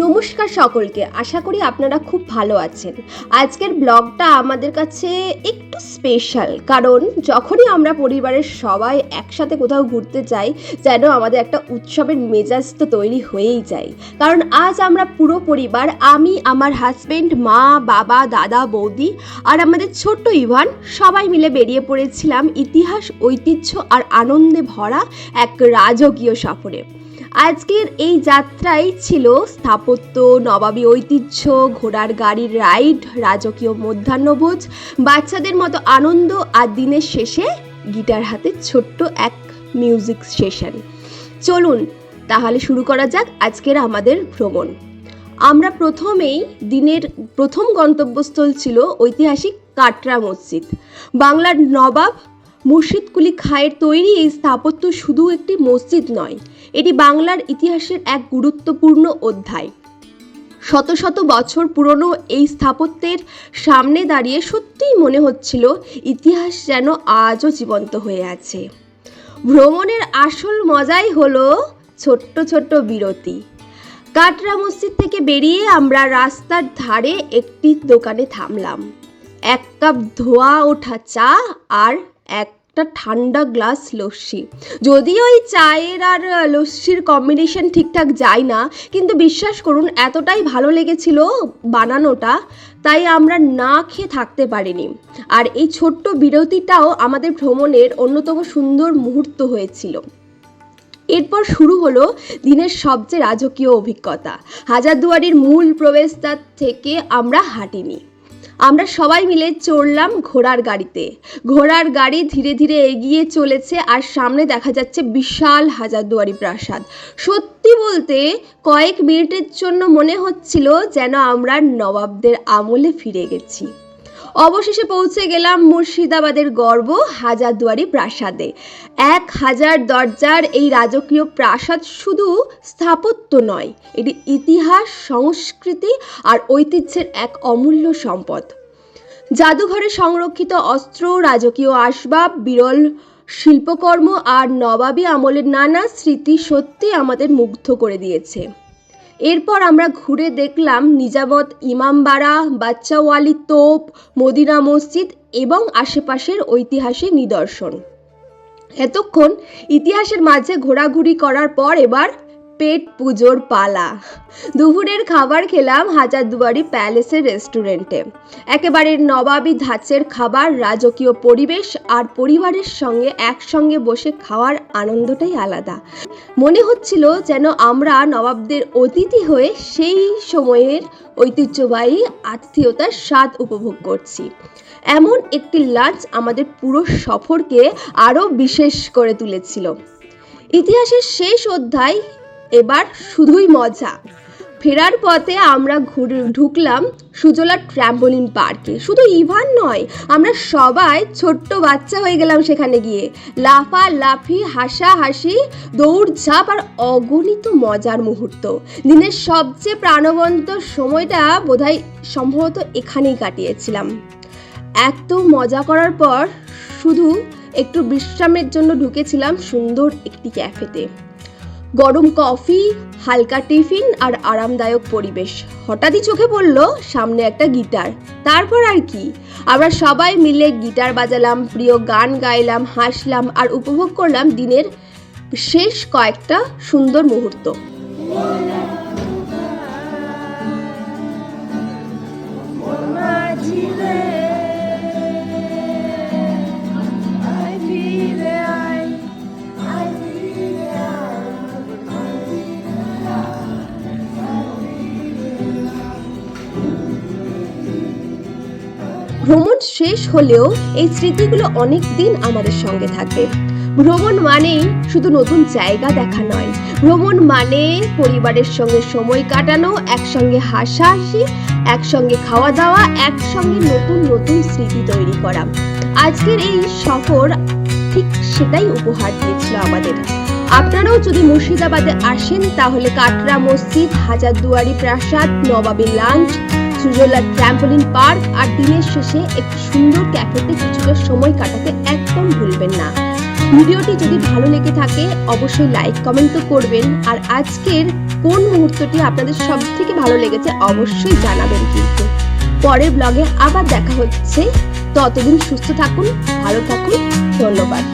নমস্কার সকলকে, আশা করি আপনারা খুব ভালো আছেন। আজকের ব্লগটা আমাদের কাছে একটু স্পেশাল, কারণ যখনই আমরা পরিবারের সবাই একসাথে কোথাও ঘুরতে যাই যেন আমাদের একটা উৎসবের মেজাজ তো তৈরি হয়েই যায়। কারণ আজ আমরা পুরো পরিবার, আমি, আমার হাজব্যান্ড, মা, বাবা, দাদা, বৌদি আর আমাদের ছোট্ট ইভান সবাই মিলে বেরিয়ে পড়েছিলাম ইতিহাস, ঐতিহ্য আর আনন্দে ভরা এক রাজকীয় সফরে। আজকের এই যাত্রাই ছিল স্থাপত্য, নবাবী ঐতিহ্য, ঘোড়ার গাড়ির রাইড, রাজকীয় মধ্যাহ্নভোজ, বাচ্চাদের মতো আনন্দ আর দিনের শেষে গিটার হাতে ছোট্ট এক মিউজিক সেশন। চলুন তাহলে শুরু করা যাক আজকের আমাদের ভ্রমণ। আমরা প্রথমেই দিনের প্রথম গন্তব্যস্থল ছিল ঐতিহাসিক কাটরা মসজিদ। বাংলার নবাব মুর্শিদ কুলি খাঁয়ের তৈরি এই স্থাপত্য শুধু একটি মসজিদ নয়, এটি বাংলার ইতিহাসের এক গুরুত্বপূর্ণ অধ্যায়। শত শত বছর পুরনো এই স্থাপত্যের সামনে দাঁড়িয়ে সত্যিই মনে হচ্ছিল ইতিহাস যেন আজও জীবন্ত হয়ে আছে। ভ্রমণের আসল মজাই হলো ছোট্ট ছোট্ট বিরতি। কাটরা মসজিদ থেকে বেরিয়ে আমরা রাস্তার ধারে একটি দোকানে থামলাম। এক কাপ ধোয়া ওঠা চা আর একটা ঠান্ডা গ্লাস লস্যি। যদিও এই চায়ের আর লস্যির কম্বিনেশন ঠিকঠাক যায় না, কিন্তু বিশ্বাস করুন এতটাই ভালো লেগেছিল বানানোটা, তাই আমরা না খেয়ে থাকতে পারিনি। আর এই ছোট্ট বিরতিটাও আমাদের ভ্রমণের অন্যতম সুন্দর মুহূর্ত হয়েছিল। এরপর শুরু হলো দিনের সবচেয়ে রাজকীয় অভিজ্ঞতা। হাজারদুয়ারির মূল প্রবেশদ্বার থেকে আমরা হাঁটিনি, আমরা সবাই মিলে চড়লাম ঘোড়ার গাড়িতে। ঘোড়ার গাড়ি ধীরে ধীরে এগিয়ে চলেছে আর সামনে দেখা যাচ্ছে বিশাল হাজারদুয়ারি প্রাসাদ। সত্যি বলতে কয়েক মিনিটের জন্য মনে হচ্ছিল যেন আমরা নবাবদের আমলে ফিরে গেছি। অবশেষে পৌঁছে গেলাম মুর্শিদাবাদের গর্ব হাজারদুয়ারি প্রাসাদে। 1000 দরজার এই রাজকীয় প্রাসাদ শুধু স্থাপত্য নয়, এটি ইতিহাস, সংস্কৃতি আর ঐতিহ্যের এক অমূল্য সম্পদ। জাদুঘরে সংরক্ষিত অস্ত্র, রাজকীয় আসবাব, বিরল শিল্পকর্ম আর নবাবী আমলের নানা স্মৃতি সত্যি আমাদের মুগ্ধ করে দিয়েছে। এরপর আমরা ঘুরে দেখলাম নিজামত ইমামবাড়া, বাচ্চাওয়ালি তোপ, মদিনা মসজিদ এবং আশেপাশের ঐতিহাসিক নিদর্শন। এতক্ষণ ইতিহাসের মাঝে ঘোরাঘুরি করার পর এবার পেট পুজোর পালা। দুপুরের খাবার খেলাম হাজারদুয়ারি প্যালেসের রেস্টুরেন্টে। একেবারে নবাবী ধাঁচের খাবার, রাজকীয় পরিবেশ আর পরিবারের সঙ্গে একসঙ্গে বসে খাওয়ার আনন্দটাই আলাদা। মনে হচ্ছিল যেন আমরা নবাবদের অতিথি হয়ে সেই সময়ের ঐতিহ্যবাহী আতিথেয়তার স্বাদ উপভোগ করছি। এমন একটি লাঞ্চ আমাদের পুরো সফরকে আরও বিশেষ করে তুলেছিল। ইতিহাসের শেষ অধ্যায় এবার শুধুই মজা। ফেরার পথে আমরা ঢুকলাম সুজলা ট্র্যাম্পোলিন পার্কে। শুধু ইভান নয়, আমরা সবাই ছোট্ট বাচ্চা হয়ে গেলাম সেখানে গিয়ে। লাফালাফি, হাসাহাসি, দৌড়ঝাঁপ আর অগণিত মজার মুহূর্ত। দিনের সবচেয়ে প্রাণবন্ত সময়টা বোধহয় সম্ভবত এখানেই কাটিয়েছিলাম। এত মজা করার পর শুধু একটু বিশ্রামের জন্য ঢুকেছিলাম সুন্দর একটি ক্যাফেতে। গরম কফি, হালকা টিফিন আর আরামদায়ক পরিবেশ। হঠাৎই চোখে পড়ল সামনে একটা গিটার। তারপর আর কি, আমরা সবাই মিলে গিটার বাজালাম, প্রিয় গান গাইলাম, হাসলাম আর উপভোগ করলাম দিনের শেষ কয়েকটা সুন্দর মুহূর্ত। ভ্রমণ শেষ হলেও এই স্মৃতিগুলো অনেক দিন আমাদের সঙ্গে থাকবে। ভ্রমণ মানেই শুধু নতুন জায়গা দেখা নয়, ভ্রমণ মানে পরিবারের সঙ্গে সময় কাটানো, একসঙ্গে হাসাহাসি, একসঙ্গে খাওয়া দাওয়া, একসঙ্গে নতুন নতুন স্মৃতি তৈরি করা। আজকের এই সফর ঠিক সেটাই উপহার দিয়েছিল আমাদের। আপনারাও যদি মুর্শিদাবাদে আসেন তাহলে কাটরা মসজিদ, হাজারদুয়ারি প্রাসাদ, নবাবী লাঞ্চ, সুজলা ট্র্যাম্পোলিন পার্ক আর দিনের শেষে একটি সুন্দর ক্যাফেতে কিছুটা সময় কাটাতে একদম ভুলবেন না। ভিডিওটি যদি ভালো লেগে থাকে অবশ্যই লাইক কমেন্ট তো করবেন, আর আজকের কোন মুহূর্তটি আপনাদের সব থেকে ভালো লেগেছে অবশ্যই জানাবেন। কিন্তু পরের ব্লগে আবার দেখা হচ্ছে, ততদিন সুস্থ থাকুন, ভালো থাকুন, ধন্যবাদ।